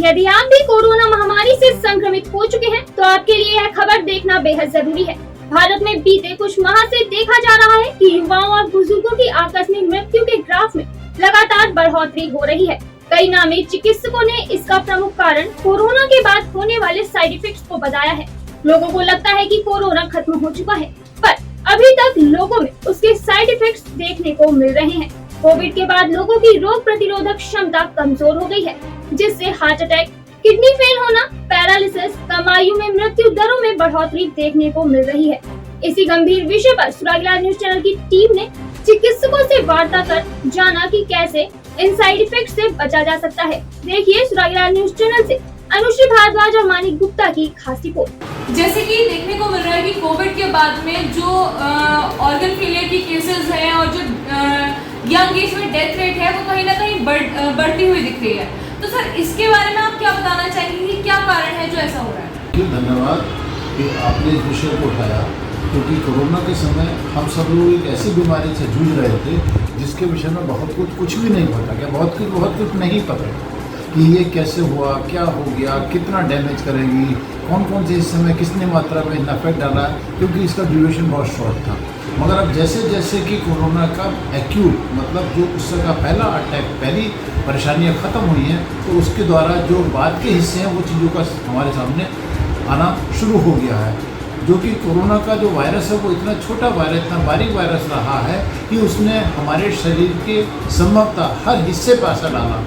यदि आप भी कोरोना महामारी से संक्रमित हो चुके हैं तो आपके लिए यह खबर देखना बेहद जरूरी है। भारत में बीते कुछ माह से देखा जा रहा है कि युवाओं और बुजुर्गों की आकस्मिक मृत्यु के ग्राफ में लगातार बढ़ोतरी हो रही है। कई नामी चिकित्सकों ने इसका प्रमुख कारण कोरोना के बाद होने वाले साइड इफेक्ट्स को बताया है। लोगों को लगता है कि कोरोना खत्म हो चुका है, पर अभी तक लोगों में उसके साइड इफेक्ट्स देखने को मिल रहे हैं। कोविड के बाद लोगों की रोग प्रतिरोधक क्षमता कमजोर हो गई है, जिससे हार्ट अटैक, किडनी फेल होना, पैरालिसिस, कम आयु में मृत्यु दरों में बढ़ोतरी देखने को मिल रही है। इसी गंभीर विषय पर सुरागीलाल न्यूज चैनल की टीम ने चिकित्सकों से वार्ता कर जाना कि कैसे इन साइड इफेक्ट से बचा जा सकता है। देखिए सुरागीलाल न्यूज चैनल से अनुश्री भारद्वाज और मानिक गुप्ता की खास रिपोर्ट। जैसे कि देखने को मिल रहा है कि कोविड के बाद में जो ऑर्गन फेलियर की केसेस हैं और जो यंग एज में डेथ रेट है वो कहीं ना कहीं बढ़ती हुई दिख रही है। तो सर इसके बारे में आप क्या बताना चाहेंगे कि क्या कारण है जो ऐसा हो रहा है? धन्यवाद कि आपने इस विषय को उठाया, क्योंकि कोरोना के समय हम सब लोग एक ऐसी बीमारी से जूझ रहे थे जिसके विषय में बहुत कुछ भी नहीं पता, क्या बहुत कुछ नहीं पता कि ये कैसे हुआ, क्या हो गया, कितना डैमेज करेगी, कौन कौन से हिस्से में कितनी मात्रा में इफेक्ट डाला, क्योंकि इसका ड्यूरेशन बहुत शॉर्ट था। मगर अब जैसे जैसे कि कोरोना का एक्यूट मतलब जो उसका पहला अटैक, पहली परेशानियां ख़त्म हुई हैं, तो उसके द्वारा जो बाद के हिस्से हैं वो चीज़ों का हमारे सामने आना शुरू हो गया है। जो कि कोरोना का जो वायरस है वो इतना छोटा वायरस, इतना बारीक वायरस रहा है कि उसने हमारे शरीर के संभवतः हर हिस्से पर असर डाला।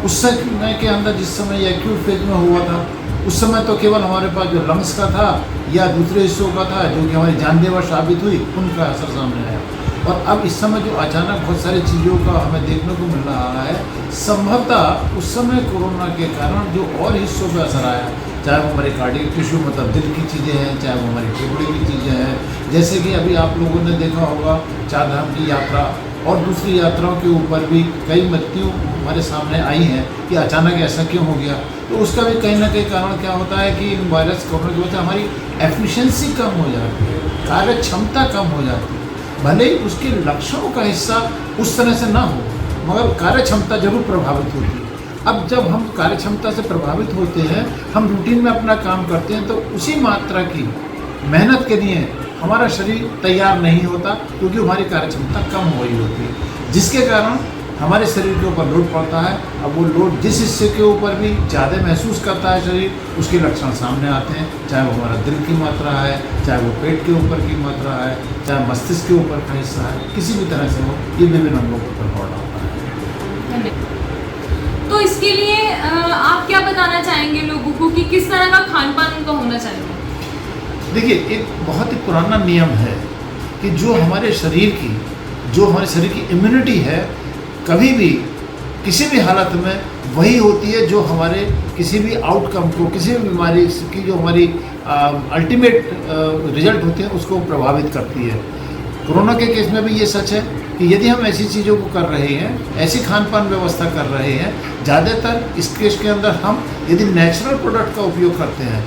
उस समय के अंदर जिस समय यह एक्यूट फेज में हुआ था, उस समय तो केवल हमारे पास जो लंग्स का था या दूसरे हिस्सों का था जो कि हमारी जानलेवा साबित हुई, उनका असर सामने आया। और अब इस समय जो अचानक बहुत सारी चीज़ों का हमें देखने को मिल रहा है, संभवतः उस समय कोरोना के कारण जो और हिस्सों पर असर आया, चाहे वो हमारे कार्डियक टिश्यू मतलब दिल की चीज़ें हैं, चाहे वो हमारी फेफड़े की चीज़ें हैं। जैसे कि अभी आप लोगों ने देखा होगा चार धाम की यात्रा और दूसरी यात्राओं के ऊपर भी कई मृत्यु हमारे सामने आई हैं कि अचानक ऐसा क्यों हो गया। तो उसका भी कहीं ना कहीं कारण क्या होता है कि इन वायरस कोरोना की वजह से हमारी एफिशिएंसी कम हो जाती है, कार्य क्षमता कम हो जाती है। भले ही उसके लक्षणों का हिस्सा उस तरह से ना हो, मगर कार्य क्षमता जरूर प्रभावित होती है। अब जब हम कार्य क्षमता से प्रभावित होते हैं, हम रूटीन में अपना काम करते हैं, तो उसी मात्रा की मेहनत के लिए हमारा शरीर तैयार नहीं होता, क्योंकि हमारी कार्य क्षमता कम हो रही होती है, जिसके कारण हमारे शरीर के ऊपर लोड पड़ता है। अब वो लोड जिस हिस्से के ऊपर भी ज़्यादा महसूस करता है शरीर, उसके लक्षण सामने आते हैं, चाहे वो हमारा दिल की मात्रा है, चाहे वो पेट के ऊपर की मात्रा है, चाहे मस्तिष्क के ऊपर का हिस्सा है, किसी भी तरह से हो, ये विभिन्न अंगों पर प्रभाव डालता है। तो इसके लिए आप क्या बताना चाहेंगे लोगों को कि किस तरह का खान पान उनका होना चाहिए? देखिए, एक बहुत ही पुराना नियम है कि जो हमारे शरीर की इम्यूनिटी है, कभी भी किसी भी हालत में वही होती है जो हमारे किसी भी आउटकम को, किसी भी बीमारी की जो हमारी अल्टीमेट रिजल्ट होते हैं उसको प्रभावित करती है। कोरोना के केस में भी ये सच है कि यदि हम ऐसी चीज़ों को कर रहे हैं, ऐसी खान पान व्यवस्था कर रहे हैं, ज़्यादातर इस केस के अंदर हम यदि नेचुरल प्रोडक्ट का उपयोग करते हैं,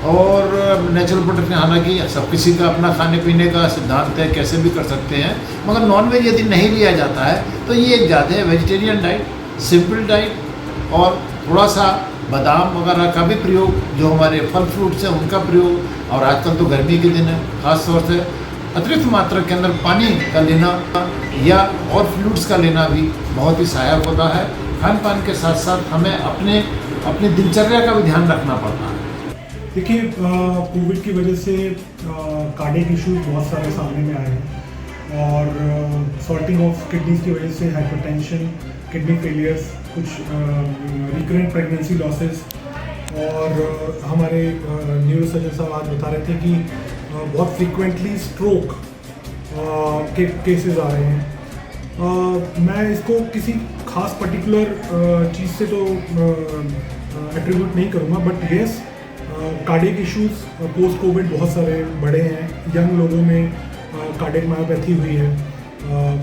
और नेचुरल प्रोडक्ट में हालांकि सब किसी का अपना खाने पीने का सिद्धांत है, कैसे भी कर सकते हैं, मगर नॉनवेज यदि नहीं लिया जाता है तो ये एक ज़्यादा है वेजिटेरियन डाइट, सिंपल डाइट और थोड़ा सा बादाम वगैरह का भी प्रयोग, जो हमारे फल फ्रूट्स हैं उनका प्रयोग, और आजकल तो गर्मी के दिन है, ख़ास तौर से अतिरिक्त मात्रा के अंदर पानी का लेना या और फ्लूइड्स का लेना भी बहुत ही सहायक होता है। खान पान के साथ साथ हमें अपनी दिनचर्या का भी ध्यान रखना पड़ता है। देखिए, कोविड की वजह से कार्डियक इश्यूज बहुत सारे सामने में आए हैं, और सॉर्टिंग ऑफ किडनीज की वजह से हाइपरटेंशन, किडनी फेलियर्स, कुछ रिकरेंट प्रेगनेंसी लॉसेस, और हमारे न्यूरोसर्जन साहब आज बता रहे थे कि बहुत फ्रीक्वेंटली स्ट्रोक के केसेस आ रहे हैं। मैं इसको किसी खास पर्टिकुलर चीज़ से तो एट्रीब्यूट नहीं करूँगा, but yes, cardiac issues post Covid बहुत सारे बढ़े हैं। यंग लोगों में कार्डियक मायोपैथी हुई है।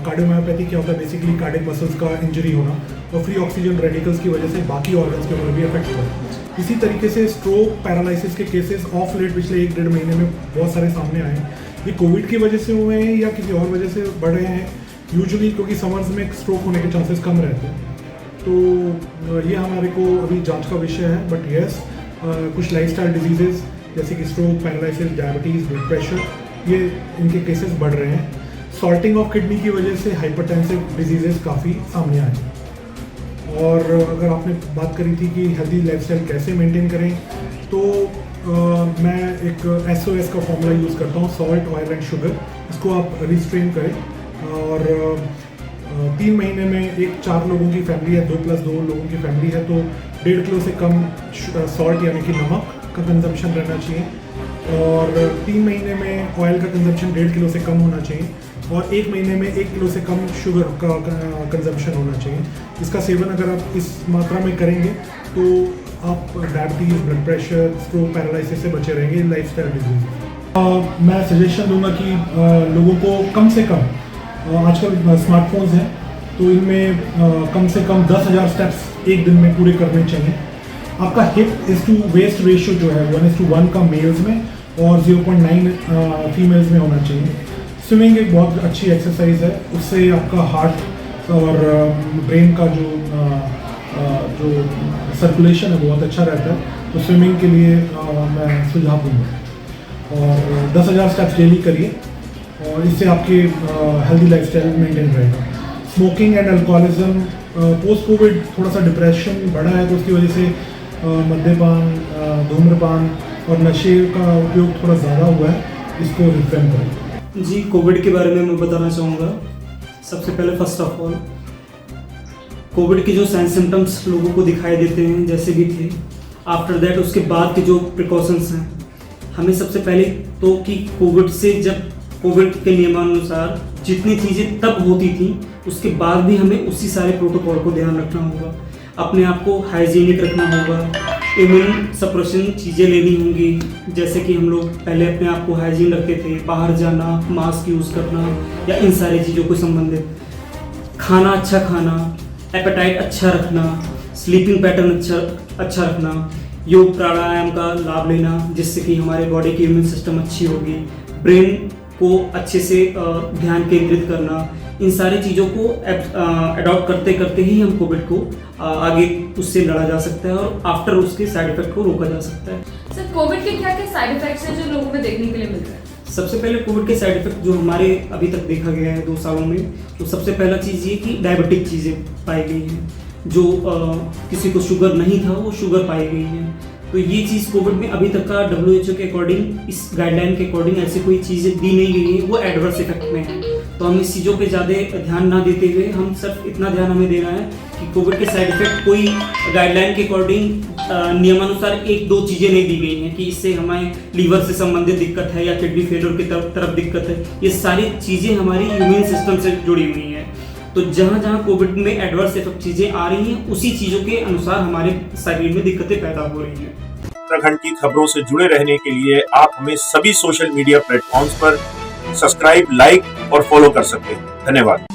कार्डियोमायोपैथी क्या होता है? बेसिकली कार्डियक मसल्स का इंजरी होना, और फ्री ऑक्सीजन रेडिकल्स की वजह से बाकी ऑर्गन्स के ऊपर भी इफेक्ट हुआ है। इसी तरीके से स्ट्रोक, पैरालिसिस के केसेस ऑफ लेट पिछले 1-1.5 महीने में बहुत सारे सामने आए हैं। ये कोविड की वजह से हुए हैं या किसी और वजह से बढ़ रहे हैं, यूजुअली क्योंकि समर्स में स्ट्रोक होने के चांसेस कम रहते हैं। तो ये हमारे को अभी जांच का विषय है, बट यस कुछ लाइफस्टाइल डिजीजेस जैसे कि stroke, paralysis, diabetes, blood pressure, ये इनके केसेस बढ़ रहे हैं। सॉल्टिंग ऑफ किडनी की वजह से हाइपरटेंसिव डिजीजेस काफ़ी सामने आए हैं। और अगर आपने बात करी थी कि हेल्दी लाइफस्टाइल कैसे मेंटेन करें, तो मैं एक SOS का फॉर्मूला यूज़ करता हूँ, सॉल्ट, ऑयल एंड शुगर। इसको आप रिस्ट्रेन करें और 3 महीने में 4 लोगों की फैमिली है, 2+2 लोगों की फैमिली है, तो 1.5 किलो से कम सॉल्ट यानी कि नमक का कंजम्पशन रहना चाहिए। और 3 महीने में ऑयल का कंजम्पशन 1.5 किलो से कम होना चाहिए। और 1 महीने में 1 किलो से कम शुगर का कंजम्पशन होना चाहिए। इसका सेवन अगर आप इस मात्रा में करेंगे तो आप diabetes, blood pressure, stroke, paralysis से बचे रहेंगे, लाइफस्टाइल डिजीज। मैं सजेशन दूंगा कि लोगों को कम से कम आजकल स्मार्टफोन्स हैं, तो इनमें कम से कम 10,000 स्टेप्स एक दिन में पूरे करने चाहिए। आपका hip is to waist ratio जो है 1:1 का मेल्स में और 0.9 फीमेल्स में होना चाहिए। स्विमिंग एक बहुत अच्छी एक्सरसाइज है, उससे आपका हार्ट और ब्रेन का जो सर्कुलेशन है बहुत अच्छा रहता है। तो स्विमिंग के लिए मैं सुझाव दूँगा। और 10,000 स्टेप्स डेली करिए और इससे आपके हेल्दी लाइफस्टाइल मेंटेन रहेगा। Smoking and alcoholism, post Covid थोड़ा सा डिप्रेशन बढ़ा है, तो उसकी वजह से मद्यपान, धूम्रपान और नशे का उपयोग थोड़ा ज़्यादा हुआ है, इसको रिफ्रेन करें। जी, कोविड के बारे में मैं बताना चाहूँगा। सबसे पहले फर्स्ट ऑफ ऑल कोविड के जो साइन सिम्टम्स लोगों को दिखाई देते हैं जैसे भी थे, आफ्टर दैट उसके बाद के जो प्रिकॉशंस हैं, हमें सबसे पहले तो कि कोविड से जब कोविड के नियमानुसार जितनी चीज़ें तब होती थी उसके बाद भी हमें उसी सारे प्रोटोकॉल को ध्यान रखना होगा। अपने आप को हाइजीनिक रखना होगा, इम्यून सप्रेशन चीज़ें लेनी होंगी, जैसे कि हम लोग पहले अपने आप को हाइजीन रखते थे, बाहर जाना, मास्क यूज़ करना या इन सारी चीज़ों को संबंधित खाना, अच्छा खाना, एपेटाइट अच्छा रखना, स्लीपिंग पैटर्न अच्छा रखना, योग प्राणायाम का लाभ लेना जिससे कि हमारे बॉडी की इम्यून सिस्टम अच्छी होगी, ब्रेन को अच्छे से ध्यान केंद्रित करना, इन सारी चीज़ों को अडॉप्ट करते करते ही हम कोविड को आगे उससे लड़ा जा सकता है और आफ्टर उसके साइड इफेक्ट को रोका जा सकता है। सर, कोविड के क्या क्या साइड इफेक्ट्स हैं जो लोगों में देखने के लिए मिल रहे हैं? सबसे पहले कोविड के साइड इफेक्ट जो हमारे अभी तक देखा गया है 2 सालों में, तो सबसे पहला चीज़ ये कि डायबिटिक चीज़ें पाई गई हैं। जो किसी को शुगर नहीं था वो शुगर पाई गई है। तो ये चीज़ कोविड में अभी तक का WHO के अकॉर्डिंग, इस गाइडलाइन के अकॉर्डिंग ऐसी कोई चीज़ें दी नहीं गई है, वो एडवर्स इफेक्ट में है। तो हम इस चीज़ों पे ज़्यादा ध्यान ना देते हुए हम सिर्फ इतना ध्यान हमें देना है कि कोविड के साइड इफेक्ट कोई गाइडलाइन के अकॉर्डिंग नियमानुसार 1-2 चीज़ें नहीं दी गई हैं कि इससे हमें लीवर से संबंधित दिक्कत है या किडनी फेलियर की तरफ दिक्कत है। ये सारी चीज़ें हमारी इम्यून सिस्टम से जुड़ी हुई हैं। तो जहाँ जहाँ कोविड में एडवर्स इफेक्ट चीज़ें आ रही हैं उसी चीज़ों के अनुसार हमारे शरीर में दिक्कतें पैदा हो रही हैं। उत्तराखंड की खबरों से जुड़े रहने के लिए आप हमें सभी सोशल मीडिया प्लेटफॉर्म्स पर सब्सक्राइब, लाइक और फॉलो कर सकते हैं। धन्यवाद।